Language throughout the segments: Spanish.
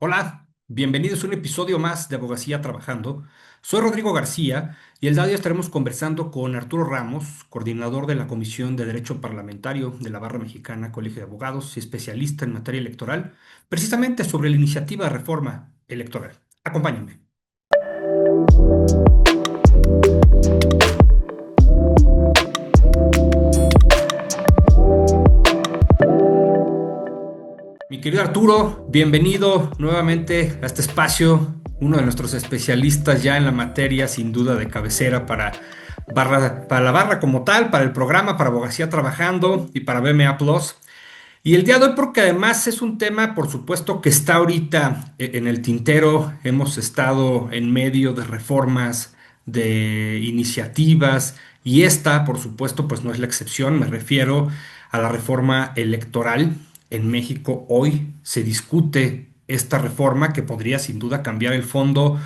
Hola, bienvenidos a un episodio más de Abogacía Trabajando. Soy Rodrigo García y el día de hoy estaremos conversando con Arturo Ramos, coordinador de la Comisión de Derecho Parlamentario de la Barra Mexicana Colegio de Abogados y especialista en materia electoral, precisamente sobre la iniciativa de reforma electoral. Acompáñenme. Mi querido Arturo, bienvenido nuevamente a este espacio, uno de nuestros especialistas ya en la materia, sin duda de cabecera para la barra como tal, para el programa, para Abogacía Trabajando y para BMA Plus. Y el día de hoy, porque además es un tema, por supuesto, que está ahorita en el tintero, hemos estado en medio de reformas, de iniciativas, y esta, por supuesto, pues no es la excepción, me refiero a la reforma electoral. En México hoy se discute esta reforma que podría sin duda cambiar el fondo,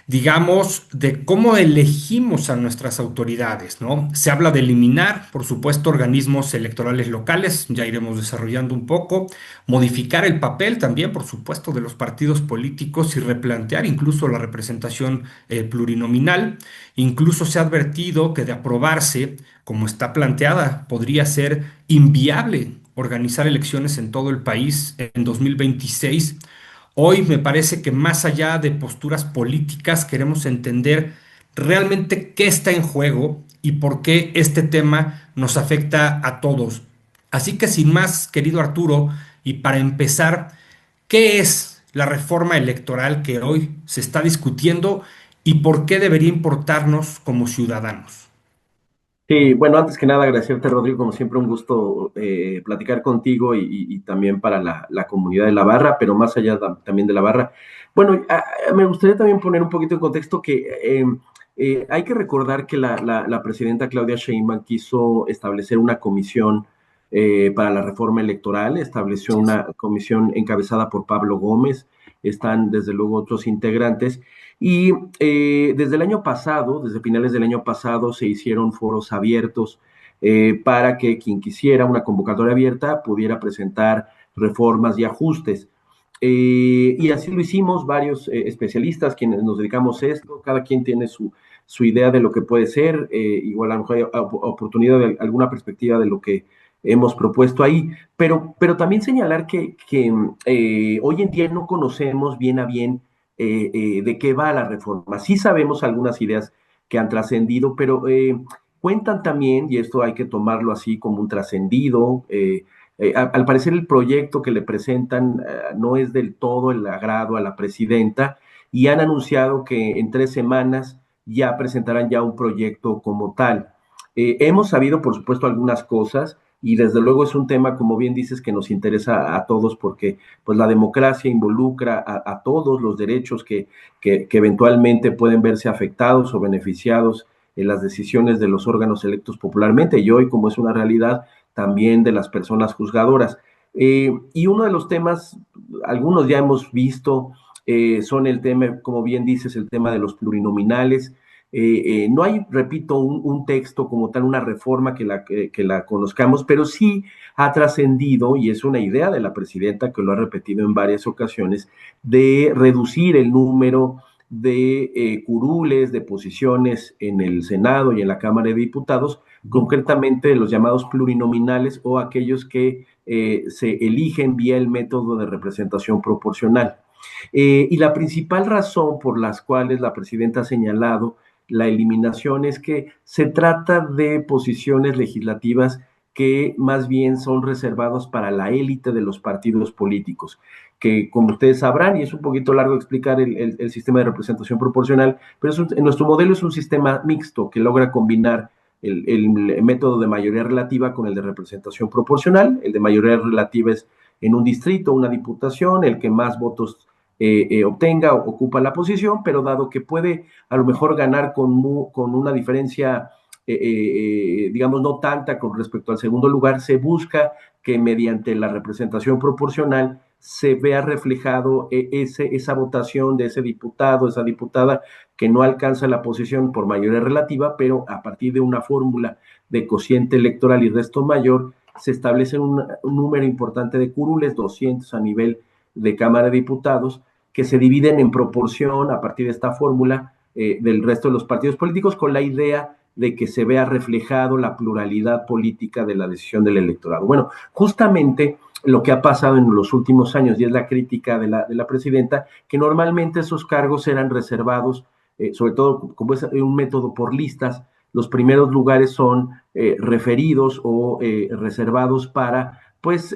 digamos, de cómo elegimos a nuestras autoridades, ¿no? Se habla de eliminar, por supuesto, organismos electorales locales, ya iremos desarrollando un poco, modificar el papel también, por supuesto, de los partidos políticos y replantear incluso la representación plurinominal. Incluso se ha advertido que de aprobarse, como está planteada, podría ser inviable organizar elecciones en todo el país en 2026. Hoy me parece que más allá de posturas políticas, queremos entender realmente qué está en juego y por qué este tema nos afecta a todos. Así que sin más, querido Arturo, y para empezar, ¿qué es la reforma electoral que hoy se está discutiendo y por qué debería importarnos como ciudadanos? Sí, bueno, antes que nada agradecerte, Rodrigo, como siempre un gusto platicar contigo y también para la comunidad de la barra, pero más allá también de la barra. Bueno, me gustaría también poner un poquito en contexto que hay que recordar que la presidenta Claudia Sheinbaum quiso establecer una comisión para la reforma electoral, estableció Así es. una comisión encabezada por Pablo Gómez, están desde luego otros integrantes. Y desde el año pasado, desde finales del año pasado, se hicieron foros abiertos para que quien quisiera una convocatoria abierta pudiera presentar reformas y ajustes. Y así lo hicimos varios especialistas quienes nos dedicamos a esto, cada quien tiene su idea de lo que puede ser, igual a lo mejor hay oportunidad de alguna perspectiva de lo que hemos propuesto ahí, pero también señalar que hoy en día no conocemos bien a bien de qué va la reforma. Sí sabemos algunas ideas que han trascendido, pero cuentan también, y esto hay que tomarlo así como un trascendido, al parecer el proyecto que le presentan no es del todo el agrado a la presidenta y han anunciado que en 3 semanas ya presentarán ya un proyecto como tal. Hemos sabido, por supuesto, algunas cosas y desde luego es un tema, como bien dices, que nos interesa a todos porque pues la democracia involucra a todos los derechos que eventualmente pueden verse afectados o beneficiados en las decisiones de los órganos electos popularmente y hoy, como es una realidad, también de las personas juzgadoras. Y uno de los temas, algunos ya hemos visto, son el tema, como bien dices, el tema de los plurinominales. No hay, repito, un texto como tal, una reforma que la conozcamos, pero sí ha trascendido, y es una idea de la presidenta que lo ha repetido en varias ocasiones, de reducir el número de curules, de posiciones en el Senado y en la Cámara de Diputados, Ujú. concretamente los llamados plurinominales o aquellos que se eligen vía el método de representación proporcional. Y la principal razón por las cuales la presidenta ha señalado la eliminación es que se trata de posiciones legislativas que más bien son reservados para la élite de los partidos políticos, que como ustedes sabrán, y es un poquito largo explicar el sistema de representación proporcional, pero en nuestro modelo es un sistema mixto que logra combinar el método de mayoría relativa con el de representación proporcional. El de mayoría relativa es en un distrito, una diputación, el que más votos obtenga, ocupa la posición, pero dado que puede a lo mejor ganar con una diferencia, digamos, no tanta con respecto al segundo lugar, se busca que mediante la representación proporcional se vea reflejado esa votación de ese diputado, esa diputada que no alcanza la posición por mayoría relativa, pero a partir de una fórmula de cociente electoral y resto mayor, se establece un número importante de curules, 200 a nivel de Cámara de Diputados, que se dividen en proporción a partir de esta fórmula del resto de los partidos políticos, con la idea de que se vea reflejado la pluralidad política de la decisión del electorado. Bueno, justamente lo que ha pasado en los últimos años, y es la crítica de la presidenta, que normalmente esos cargos eran reservados, sobre todo como es un método por listas, los primeros lugares son referidos o reservados para pues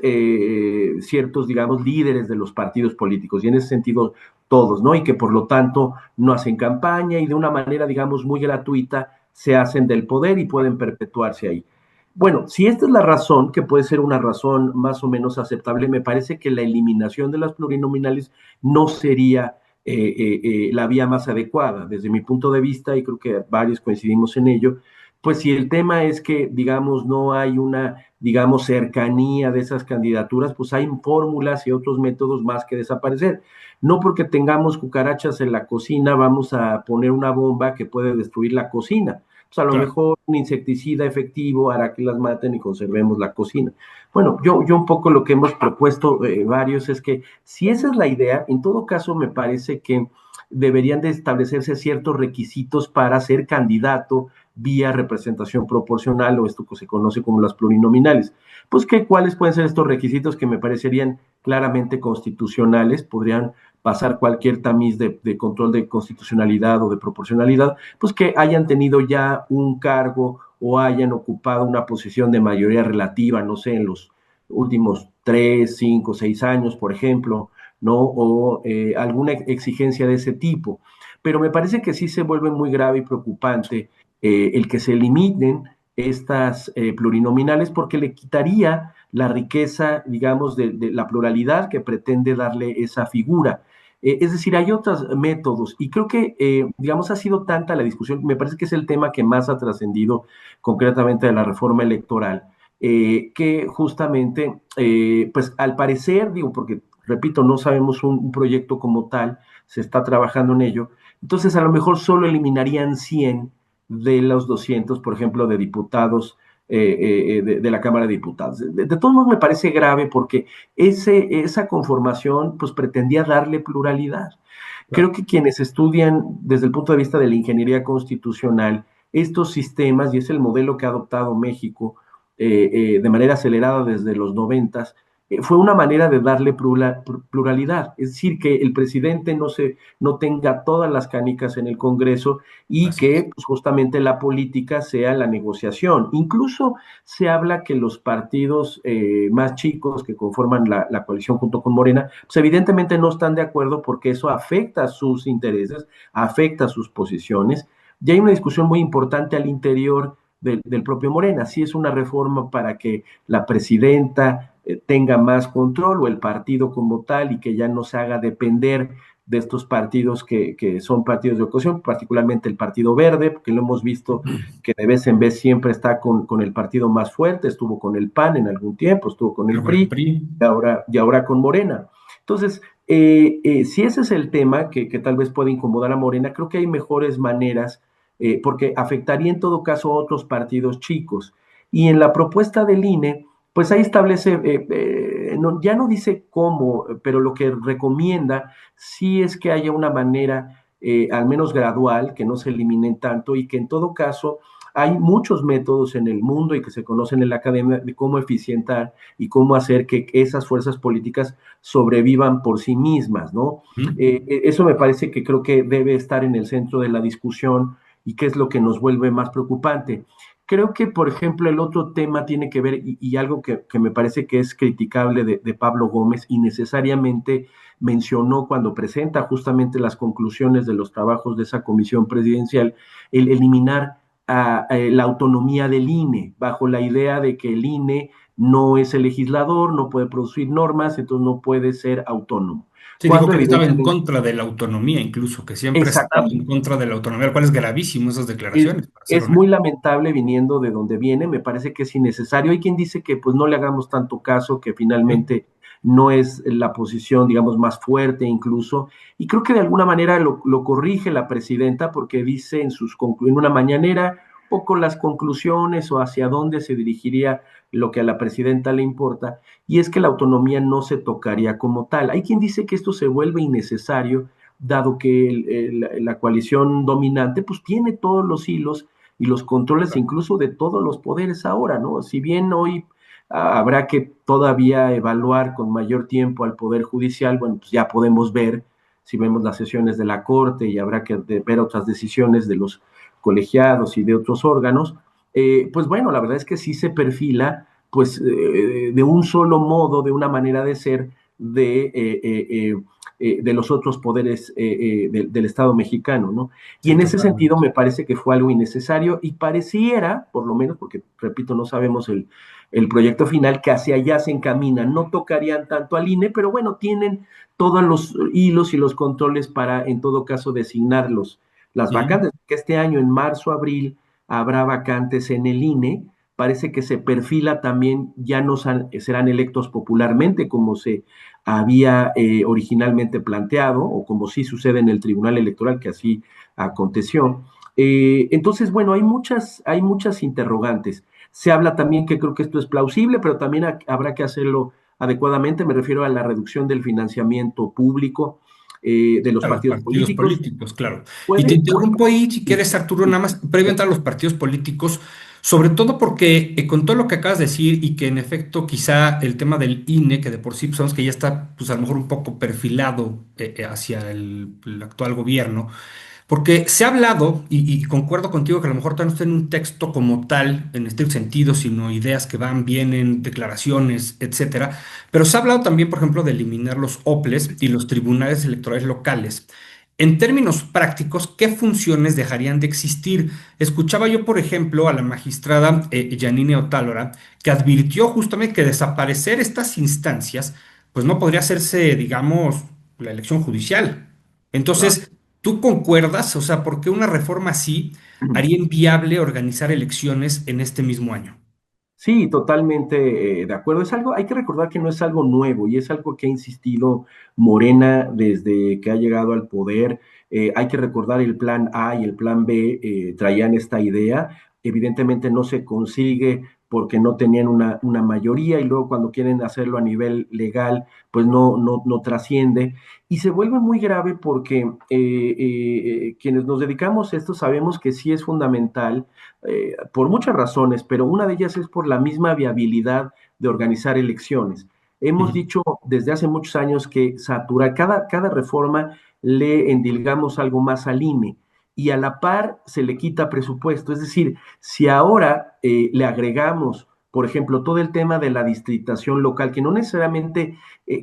ciertos, digamos, líderes de los partidos políticos, y en ese sentido todos, ¿no? Y que por lo tanto no hacen campaña y de una manera, digamos, muy gratuita se hacen del poder y pueden perpetuarse ahí. Bueno, si esta es la razón, que puede ser una razón más o menos aceptable, me parece que la eliminación de las plurinominales no sería la vía más adecuada. Desde mi punto de vista, y creo que varios coincidimos en ello, pues si el tema es que, digamos, no hay una, digamos, cercanía de esas candidaturas, pues hay fórmulas y otros métodos más que desaparecer. No porque tengamos cucarachas en la cocina vamos a poner una bomba que puede destruir la cocina. Pues a lo Claro. mejor un insecticida efectivo hará que las maten y conservemos la cocina. Bueno, yo un poco lo que hemos propuesto varios es que si esa es la idea, en todo caso me parece que deberían de establecerse ciertos requisitos para ser candidato vía representación proporcional o esto que se conoce como las plurinominales. Pues que cuáles pueden ser estos requisitos que me parecerían claramente constitucionales, podrían pasar cualquier tamiz de control de constitucionalidad o de proporcionalidad, pues que hayan tenido ya un cargo o hayan ocupado una posición de mayoría relativa, no sé, en los últimos 3, 5, 6 años, por ejemplo, ¿no? O alguna exigencia de ese tipo. Pero me parece que sí se vuelve muy grave y preocupante el que se eliminen estas plurinominales porque le quitaría la riqueza, digamos, de la pluralidad que pretende darle esa figura. Es decir, hay otros métodos y creo que, digamos, ha sido tanta la discusión, me parece que es el tema que más ha trascendido concretamente de la reforma electoral, que justamente, pues al parecer, digo, porque repito, no sabemos un proyecto como tal, se está trabajando en ello, entonces a lo mejor solo eliminarían 100 de los 200, por ejemplo, de diputados de la Cámara de Diputados. De todos modos me parece grave porque esa conformación pues pretendía darle pluralidad. Creo que quienes estudian desde el punto de vista de la ingeniería constitucional estos sistemas, y es el modelo que ha adoptado México de manera acelerada desde los 90, fue una manera de darle pluralidad, es decir, que el presidente no tenga todas las canicas en el Congreso y Así es. que pues, justamente la política sea la negociación. Incluso se habla que los partidos más chicos que conforman la coalición junto con Morena, pues evidentemente no están de acuerdo porque eso afecta sus intereses, afecta sus posiciones. Y hay una discusión muy importante al interior del propio Morena. Si es una reforma para que la presidenta tenga más control o el partido como tal y que ya no se haga depender de estos partidos que son partidos de oposición, particularmente el Partido Verde, porque lo hemos visto que de vez en vez siempre está con el partido más fuerte, estuvo con el PAN en algún tiempo, estuvo con el Pero con el PRI PRI. y ahora con Morena. Entonces, si ese es el tema que tal vez puede incomodar a Morena, creo que hay mejores maneras porque afectaría en todo caso a otros partidos chicos. Y en la propuesta del INE, pues ahí establece, ya no dice cómo, pero lo que recomienda sí es que haya una manera, al menos gradual, que no se eliminen tanto y que en todo caso hay muchos métodos en el mundo y que se conocen en la academia de cómo eficientar y cómo hacer que esas fuerzas políticas sobrevivan por sí mismas, ¿no? Eso me parece que creo que debe estar en el centro de la discusión y qué es lo que nos vuelve más preocupante. Creo que, por ejemplo, el otro tema tiene que ver, y algo que me parece que es criticable de Pablo Gómez y necesariamente mencionó cuando presenta justamente las conclusiones de los trabajos de esa comisión presidencial, el eliminar la autonomía del INE, bajo la idea de que el INE no es el legislador, no puede producir normas, entonces no puede ser autónomo. Sí, dijo Cuando que él estaba en evidentemente, contra de la autonomía, incluso, que siempre ha estado en exactamente, contra de la autonomía, lo cual es gravísimo esas es, declaraciones, para ser es honesto. muy lamentable viniendo de donde viene, me parece que es innecesario. Hay quien dice que pues no le hagamos tanto caso, que Ujú. finalmente no es la posición, digamos, más fuerte incluso, y creo que de alguna manera lo corrige la presidenta porque dice en una mañanera, poco las conclusiones o hacia dónde se dirigiría lo que a la presidenta le importa, y es que la autonomía no se tocaría como tal. Hay quien dice que esto se vuelve innecesario, dado que la coalición dominante pues tiene todos los hilos y los controles incluso de todos los poderes ahora, ¿no? Si bien hoy habrá que todavía evaluar con mayor tiempo al Poder Judicial, bueno, pues ya podemos ver, si vemos las sesiones de la Corte y habrá que ver otras decisiones de los colegiados y de otros órganos, pues bueno, la verdad es que sí se perfila pues de un solo modo, de una manera de ser de los otros poderes del Estado mexicano, ¿no? Y Sí, en ese sentido totalmente. me parece que fue algo innecesario y pareciera, por lo menos, porque repito, no sabemos el proyecto final, que hacia allá se encamina. No tocarían tanto al INE, pero bueno, tienen todos los hilos y los controles para, en todo caso, designar las Ujú. vacantes, que este año, en marzo, abril, habrá vacantes en el INE. Parece que se perfila también, ya no serán electos popularmente como se había originalmente planteado, o como sí sucede en el Tribunal Electoral, que así aconteció. Entonces, bueno, hay muchas interrogantes. Se habla también que creo que esto es plausible, pero también habrá que hacerlo adecuadamente. Me refiero a la reducción del financiamiento público de los A los partidos partidos políticos. políticos, claro. Y te Puede, puede, interrumpo ahí, si quieres, Arturo, nada más, previamente a los partidos políticos, sobre todo porque con todo lo que acabas de decir y que en efecto quizá el tema del INE, que de por sí pues, sabemos que ya está pues a lo mejor un poco perfilado hacia el actual gobierno, porque se ha hablado, y concuerdo contigo que a lo mejor no está en un texto como tal, en este sentido, sino ideas que van, vienen, declaraciones, etcétera. Pero se ha hablado también, por ejemplo, de eliminar los OPLES y los tribunales electorales locales. En términos prácticos, ¿qué funciones dejarían de existir? Escuchaba yo, por ejemplo, a la magistrada Yanine Otálora, que advirtió justamente que desaparecer estas instancias, pues no podría hacerse, digamos, la elección judicial. claro. Entonces, ¿tú concuerdas? O sea, ¿por qué una reforma así haría inviable organizar elecciones en este mismo año? Sí, totalmente de acuerdo. Hay que recordar que no es algo nuevo y es algo que ha insistido Morena desde que ha llegado al poder. Hay que recordar el plan A y el plan B traían esta idea. Evidentemente no se consigue porque no tenían una mayoría y luego cuando quieren hacerlo a nivel legal, pues no trasciende. Y se vuelve muy grave porque quienes nos dedicamos a esto sabemos que sí es fundamental por muchas razones, pero una de ellas es por la misma viabilidad de organizar elecciones. Hemos Ujú. dicho desde hace muchos años que cada reforma le endilgamos algo más al INE y a la par se le quita presupuesto. Es decir, si ahora le agregamos, por ejemplo, todo el tema de la distritación local, que no necesariamente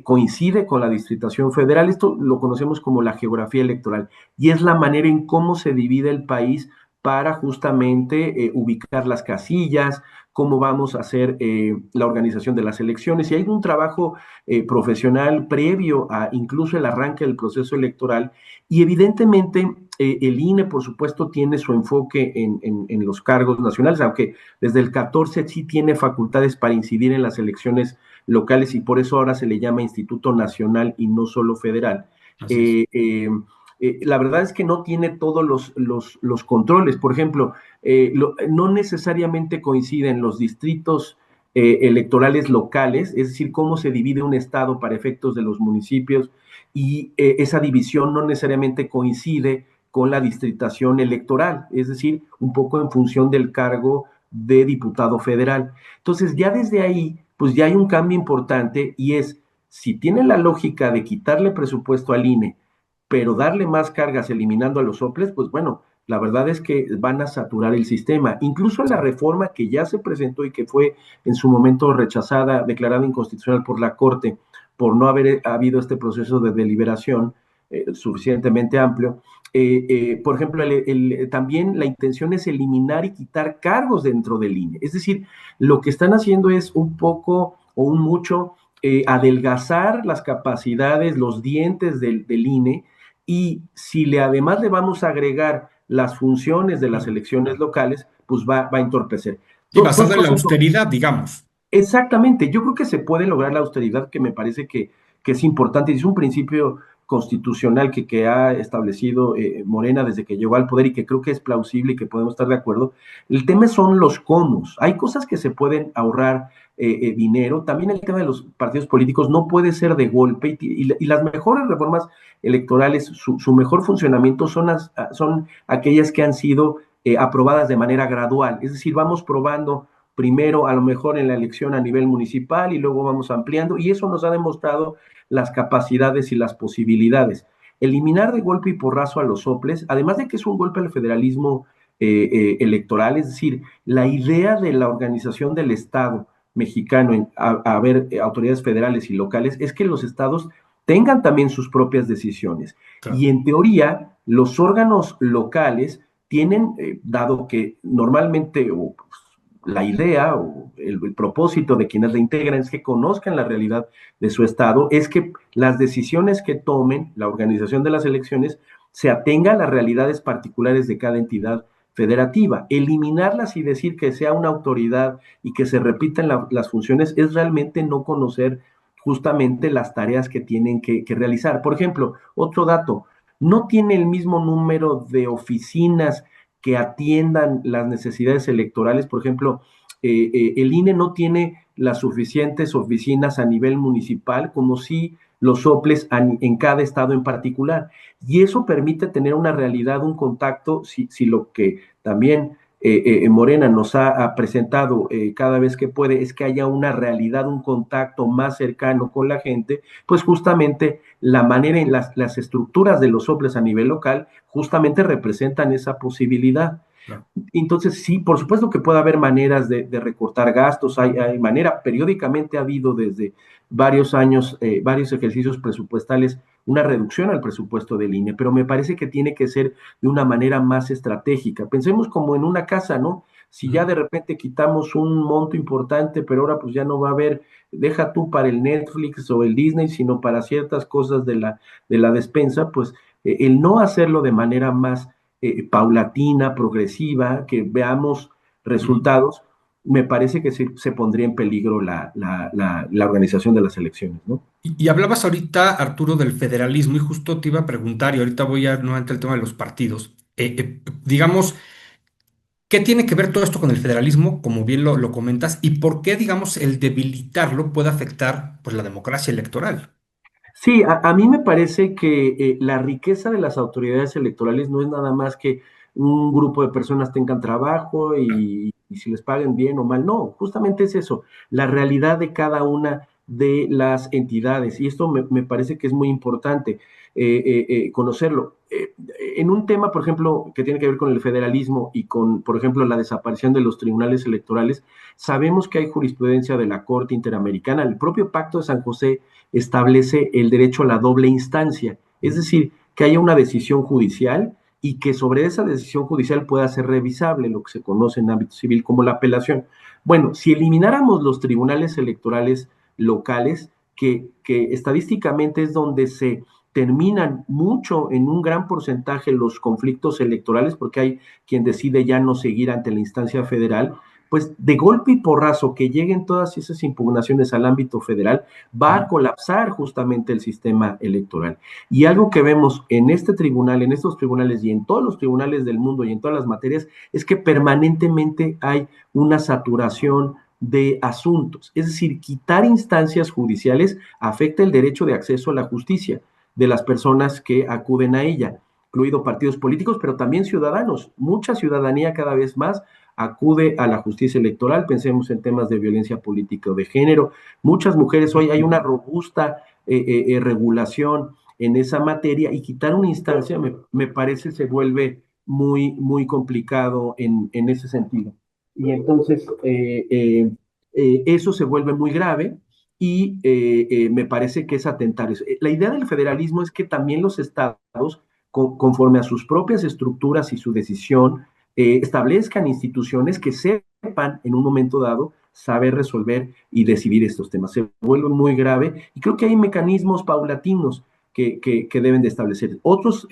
coincide con la distritación federal, esto lo conocemos como la geografía electoral, y es la manera en cómo se divide el país para justamente ubicar las casillas, cómo vamos a hacer la organización de las elecciones. Y hay un trabajo profesional previo a incluso el arranque del proceso electoral. Y evidentemente el INE, por supuesto, tiene su enfoque en los cargos nacionales, aunque desde el 14 sí tiene facultades para incidir en las elecciones locales y por eso ahora se le llama Instituto Nacional y no solo federal. Así es. Eh, eh, la verdad es que no tiene todos los controles. Por ejemplo, no necesariamente coinciden los distritos electorales locales, es decir, cómo se divide un estado para efectos de los municipios, y esa división no necesariamente coincide con la distritación electoral, es decir, un poco en función del cargo de diputado federal. Entonces, ya desde ahí, pues ya hay un cambio importante y es, si tiene la lógica de quitarle presupuesto al INE, pero darle más cargas eliminando a los soples, pues bueno, la verdad es que van a saturar el sistema. Incluso la Sí. reforma que ya se presentó y que fue en su momento rechazada, declarada inconstitucional por la Corte, por no haber habido este proceso de deliberación suficientemente amplio. Por ejemplo, también la intención es eliminar y quitar cargos dentro del INE. Es decir, lo que están haciendo es un poco o un mucho adelgazar las capacidades, los dientes del INE, y si además le vamos a agregar las funciones de las Claro. elecciones locales, pues va a entorpecer. Sí, Dos basado en la cosas. austeridad, digamos. Exactamente, yo creo que se puede lograr la austeridad, que me parece que es importante, y es un principio constitucional que ha establecido Morena desde que llegó al poder y que creo que es plausible y que podemos estar de acuerdo. El tema son los cómo. Hay cosas que se pueden ahorrar dinero. También el tema de los partidos políticos no puede ser de golpe y las mejores reformas electorales, su mejor funcionamiento son aquellas que han sido aprobadas de manera gradual. Es decir, vamos probando primero a lo mejor en la elección a nivel municipal y luego vamos ampliando y eso nos ha demostrado las capacidades y las posibilidades. Eliminar de golpe y porrazo a los soples, además de que es un golpe al federalismo electoral, es decir, la idea de la organización del Estado mexicano a haber autoridades federales y locales es que los estados tengan también sus propias decisiones. Claro. Y en teoría, los órganos locales tienen, dado que normalmente la idea o el propósito de quienes la integran es que conozcan la realidad de su estado, es que las decisiones que tomen la organización de las elecciones se atenga a las realidades particulares de cada entidad federativa. Eliminarlas y decir que sea una autoridad y que se repitan las funciones es realmente no conocer justamente las tareas que tienen que realizar. Por ejemplo, otro dato, no tiene el mismo número de oficinas que atiendan las necesidades electorales. Por ejemplo, el INE no tiene las suficientes oficinas a nivel municipal como si los soples en cada estado en particular. Y eso permite tener una realidad, un contacto, si lo que también Morena nos ha presentado cada vez que puede es que haya una realidad, un contacto más cercano con la gente, pues justamente la manera en las estructuras de los soples a nivel local justamente representan esa posibilidad. Claro. Entonces, sí, por supuesto que puede haber maneras de recortar gastos, hay manera, periódicamente ha habido desde varios años, varios ejercicios presupuestales, una reducción al presupuesto del INE, pero me parece que tiene que ser de una manera más estratégica. Pensemos como en una casa, ¿no? Si ya de repente quitamos un monto importante, pero ahora pues ya no va a haber, deja tú para el Netflix o el Disney, sino para ciertas cosas de la despensa, pues el no hacerlo de manera más paulatina, progresiva, que veamos resultados, me parece que se pondría en peligro la organización de las elecciones, ¿no? Y hablabas ahorita, Arturo, del federalismo y justo te iba a preguntar, y ahorita voy a nuevamente al tema de los partidos. Digamos, ¿qué tiene que ver todo esto con el federalismo, como bien lo comentas, y por qué, digamos, el debilitarlo puede afectar, pues, la democracia electoral? Sí, a mí me parece que la riqueza de las autoridades electorales no es nada más que un grupo de personas tengan trabajo y si les paguen bien o mal. No, justamente es eso, la realidad de cada una de las entidades. Y esto me parece que es muy importante conocerlo. En un tema, por ejemplo, que tiene que ver con el federalismo y con, por ejemplo, la desaparición de los tribunales electorales, sabemos que hay jurisprudencia de la Corte Interamericana. El propio Pacto de San José establece el derecho a la doble instancia, es decir, que haya una decisión judicial y que sobre esa decisión judicial pueda ser revisable, lo que se conoce en ámbito civil como la apelación. Bueno, si elimináramos los tribunales electorales locales, que estadísticamente es donde se terminan mucho en un gran porcentaje los conflictos electorales, porque hay quien decide ya no seguir ante la instancia federal, pues de golpe y porrazo que lleguen todas esas impugnaciones al ámbito federal, va a colapsar justamente el sistema electoral. Y algo que vemos en este tribunal, en estos tribunales y en todos los tribunales del mundo y en todas las materias, es que permanentemente hay una saturación de asuntos. Es decir, quitar instancias judiciales afecta el derecho de acceso a la justicia de las personas que acuden a ella, incluido partidos políticos, pero también ciudadanos. Mucha ciudadanía cada vez más acude a la justicia electoral, pensemos en temas de violencia política o de género. Muchas mujeres, hoy hay una robusta regulación en esa materia y quitar una instancia me parece se vuelve muy, muy complicado en ese sentido. Y entonces eso se vuelve muy grave y me parece que es atentar eso. La idea del federalismo es que también los estados, conforme a sus propias estructuras y su decisión, establezcan instituciones que sepan en un momento dado saber resolver y decidir estos temas. Se vuelve muy grave y creo que hay mecanismos paulatinos que deben de establecer. Otros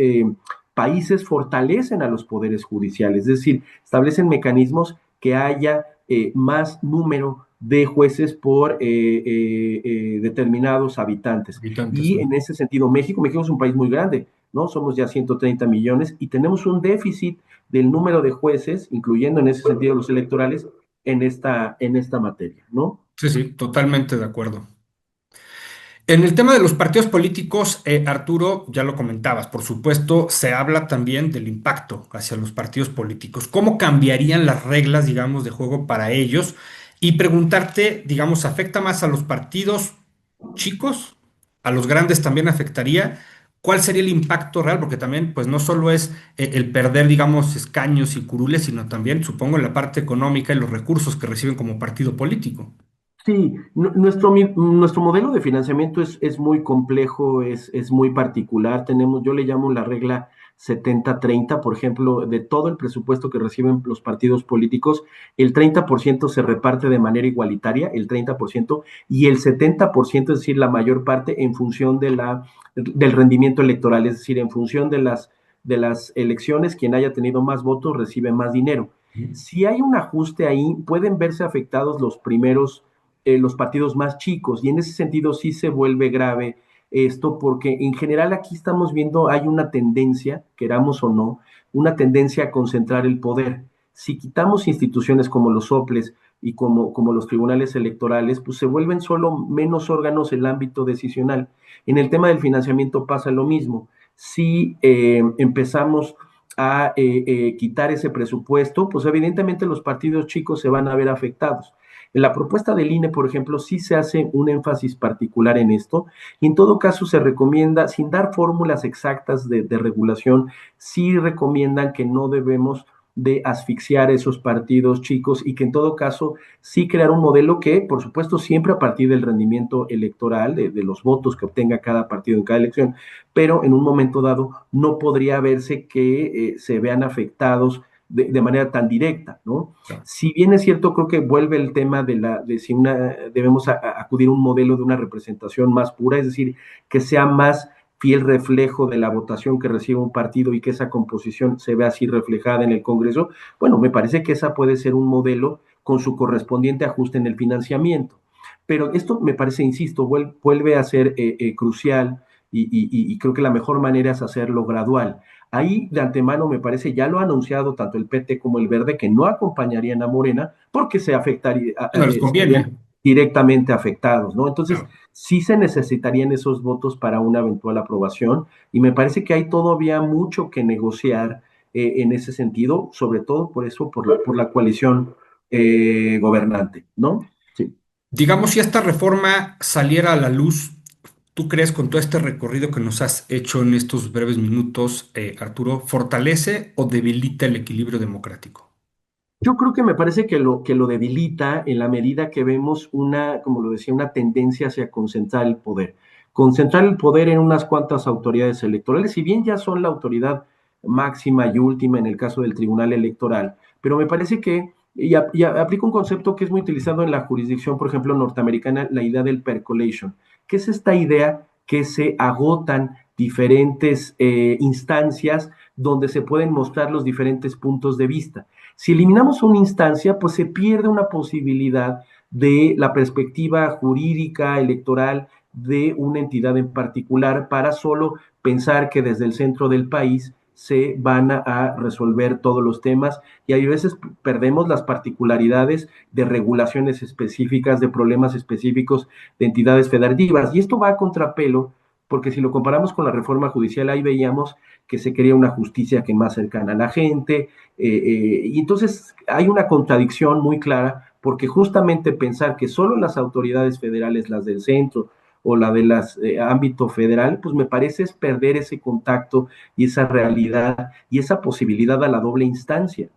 países fortalecen a los poderes judiciales, es decir, establecen mecanismos que haya más número de jueces por determinados habitantes. Habitantes, Y ¿no? en ese sentido, México es un país muy grande, ¿no? Somos ya 130 millones y tenemos un déficit del número de jueces, incluyendo en ese sentido los electorales, en esta materia, ¿no? Sí, sí, totalmente de acuerdo. En el tema de los partidos políticos, Arturo, ya lo comentabas, por supuesto, se habla también del impacto hacia los partidos políticos. ¿Cómo cambiarían las reglas, digamos, de juego para ellos? Y preguntarte, digamos, ¿afecta más a los partidos chicos? ¿A los grandes también afectaría? ¿Cuál sería el impacto real? Porque también, pues, no solo es el perder, digamos, escaños y curules, sino también, supongo, la parte económica y los recursos que reciben como partido político. Sí, nuestro modelo de financiamiento es muy complejo, es muy particular. Yo le llamo la regla 70-30, por ejemplo, de todo el presupuesto que reciben los partidos políticos, el 30% se reparte de manera igualitaria, el 30%, y el 70%, es decir, la mayor parte, en función del rendimiento electoral, es decir, en función de las elecciones, quien haya tenido más votos recibe más dinero. Si hay un ajuste ahí, pueden verse afectados los partidos más chicos, y en ese sentido sí se vuelve grave esto, porque en general aquí estamos viendo, hay una tendencia, queramos o no, una tendencia a concentrar el poder. Si quitamos instituciones como los soples y como los tribunales electorales, pues se vuelven solo menos órganos el ámbito decisional. En el tema del financiamiento pasa lo mismo. Si empezamos a quitar ese presupuesto, pues evidentemente los partidos chicos se van a ver afectados. En la propuesta del INE, por ejemplo, sí se hace un énfasis particular en esto, y en todo caso se recomienda, sin dar fórmulas exactas de regulación, sí recomiendan que no debemos de asfixiar esos partidos chicos, y que en todo caso sí crear un modelo que, por supuesto, siempre a partir del rendimiento electoral, de los votos que obtenga cada partido en cada elección, pero en un momento dado no podría verse que se vean afectados de manera tan directa, ¿no? Claro. Si bien es cierto, creo que vuelve el tema de si debemos acudir a un modelo de una representación más pura, es decir, que sea más fiel reflejo de la votación que recibe un partido y que esa composición se vea así reflejada en el Congreso. Bueno, me parece que esa puede ser un modelo con su correspondiente ajuste en el financiamiento. Pero esto me parece, insisto, vuelve a ser crucial, y creo que la mejor manera es hacerlo gradual. Ahí de antemano me parece, ya lo ha anunciado tanto el PT como el Verde, que no acompañarían a Morena porque No les se verían conviene. directamente afectados, ¿no? Entonces, Claro. sí se necesitarían esos votos para una eventual aprobación, y me parece que hay todavía mucho que negociar en ese sentido, sobre todo por eso, por la coalición gobernante, ¿no? Sí. Digamos, si esta reforma saliera a la luz, ¿tú crees con todo este recorrido que nos has hecho en estos breves minutos, Arturo, fortalece o debilita el equilibrio democrático? Yo creo que me parece que lo debilita en la medida que vemos como lo decía, una tendencia hacia concentrar el poder. Concentrar el poder en unas cuantas autoridades electorales, si bien ya son la autoridad máxima y última en el caso del Tribunal Electoral, pero me parece que, y aplica un concepto que es muy utilizado en la jurisdicción, por ejemplo, norteamericana, la idea del percolation, que es esta idea que se agotan diferentes instancias donde se pueden mostrar los diferentes puntos de vista. Si eliminamos una instancia, pues se pierde una posibilidad de la perspectiva jurídica, electoral de una entidad en particular, para solo pensar que desde el centro del país se van a resolver todos los temas, y hay veces perdemos las particularidades de regulaciones específicas, de problemas específicos de entidades federativas, y esto va a contrapelo, porque si lo comparamos con la reforma judicial, ahí veíamos que se quería una justicia que más cercana a la gente, y entonces hay una contradicción muy clara, porque justamente pensar que solo las autoridades federales, las del centro o la de las ámbito federal, pues me parece es perder ese contacto y esa realidad y esa posibilidad a la doble instancia.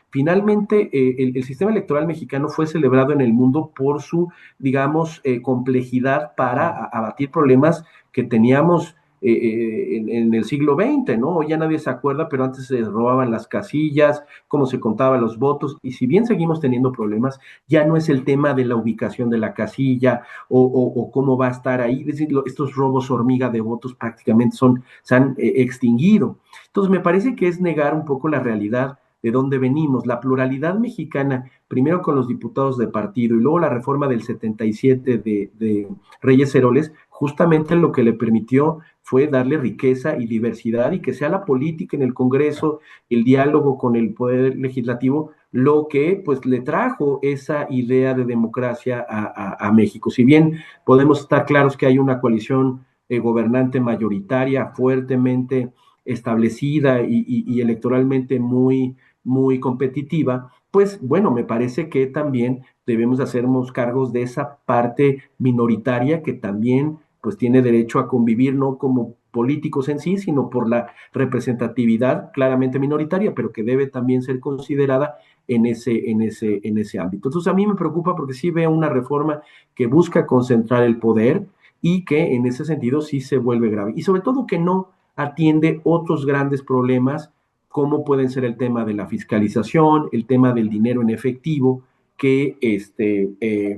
Finalmente, el sistema electoral mexicano fue celebrado en el mundo por su, digamos, complejidad para abatir problemas que teníamos en el siglo XX, ¿no? Hoy ya nadie se acuerda, pero antes se robaban las casillas, cómo se contaban los votos, y si bien seguimos teniendo problemas, ya no es el tema de la ubicación de la casilla o cómo va a estar ahí, es decir, estos robos hormiga de votos prácticamente se han extinguido. Entonces, me parece que es negar un poco la realidad de dónde venimos. La pluralidad mexicana, primero con los diputados de partido y luego la reforma del 77 de Reyes Heroles, justamente lo que le permitió fue darle riqueza y diversidad y que sea la política en el Congreso, el diálogo con el Poder Legislativo, lo que pues le trajo esa idea de democracia a México. Si bien podemos estar claros que hay una coalición gobernante mayoritaria, fuertemente establecida y electoralmente muy competitiva, pues bueno, me parece que también debemos hacernos cargos de esa parte minoritaria que también pues tiene derecho a convivir no como políticos en sí, sino por la representatividad claramente minoritaria, pero que debe también ser considerada en ese ámbito. Entonces a mí me preocupa porque sí veo una reforma que busca concentrar el poder y que en ese sentido sí se vuelve grave. Y sobre todo que no atiende otros grandes problemas como pueden ser el tema de la fiscalización, el tema del dinero en efectivo, que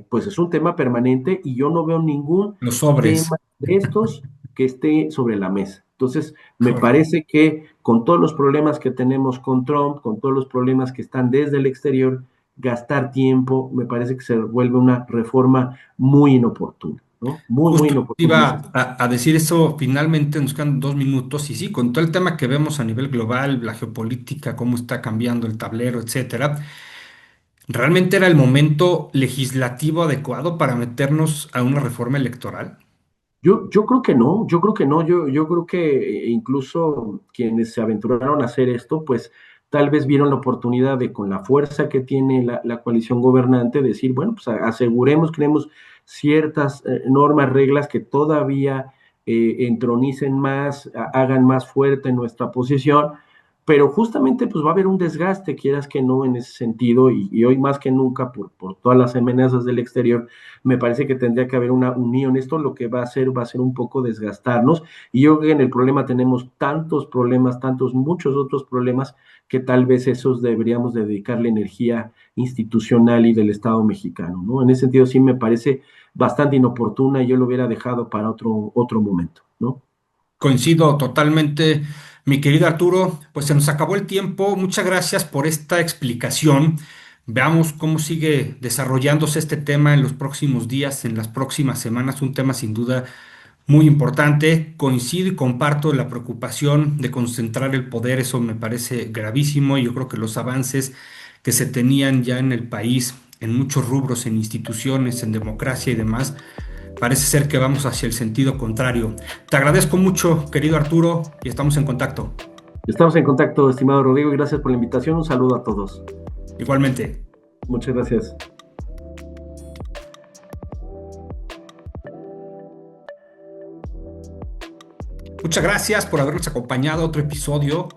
pues es un tema permanente y yo no veo ningún Los sobres. tema de estos que esté sobre la mesa. Entonces, me Correcto. parece que con todos los problemas que tenemos con Trump, con todos los problemas que están desde el exterior, gastar tiempo, me parece que se vuelve una reforma muy inoportuna, ¿no? Muy, muy Justo inoportuna en ese iba sentido. a decir eso, finalmente nos quedan 2 minutos y sí, con todo el tema que vemos a nivel global, la geopolítica, cómo está cambiando el tablero, etcétera, ¿realmente era el momento legislativo adecuado para meternos a una reforma electoral? Yo creo que no, yo creo que no, yo creo que incluso quienes se aventuraron a hacer esto, pues tal vez vieron la oportunidad de con la fuerza que tiene la coalición gobernante, decir, bueno, pues aseguremos, creemos ciertas normas, reglas que todavía entronicen más, hagan más fuerte nuestra posición, pero justamente pues va a haber un desgaste, quieras que no, en ese sentido, y hoy más que nunca por todas las amenazas del exterior me parece que tendría que haber una unión. Esto lo que va a ser un poco desgastarnos. Y yo creo que en el problema tenemos tantos problemas, muchos otros problemas, que tal vez esos deberíamos dedicarle energía institucional y del Estado mexicano, ¿no? En ese sentido sí me parece bastante inoportuna y yo lo hubiera dejado para otro momento, ¿no? Coincido totalmente, mi querido Arturo. Pues se nos acabó el tiempo. Muchas gracias por esta explicación. Veamos cómo sigue desarrollándose este tema en los próximos días, en las próximas semanas. Un tema sin duda muy importante. Coincido y comparto la preocupación de concentrar el poder. Eso me parece gravísimo y yo creo que los avances que se tenían ya en el país, en muchos rubros, en instituciones, en democracia y demás, parece ser que vamos hacia el sentido contrario. Te agradezco mucho, querido Arturo, y estamos en contacto. Estamos en contacto, estimado Rodrigo, y gracias por la invitación. Un saludo a todos. Igualmente. Muchas gracias. Muchas gracias por habernos acompañado a otro episodio.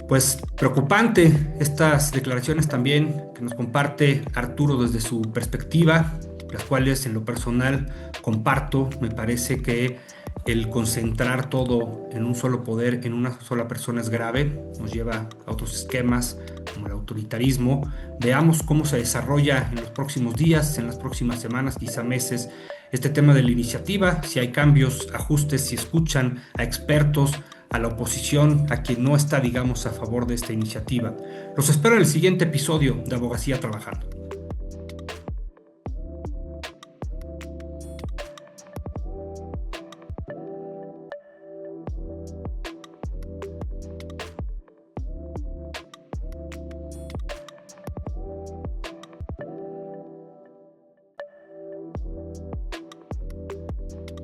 Pues preocupante estas declaraciones también que nos comparte Arturo desde su perspectiva, las cuales en lo personal comparto. Me parece que el concentrar todo en un solo poder, en una sola persona es grave, nos lleva a otros esquemas como el autoritarismo. Veamos cómo se desarrolla en los próximos días, en las próximas semanas, quizá meses, este tema de la iniciativa, si hay cambios, ajustes, si escuchan a expertos, a la oposición, a quien no está, digamos, a favor de esta iniciativa. Los espero en el siguiente episodio de Abogacía Trabajando.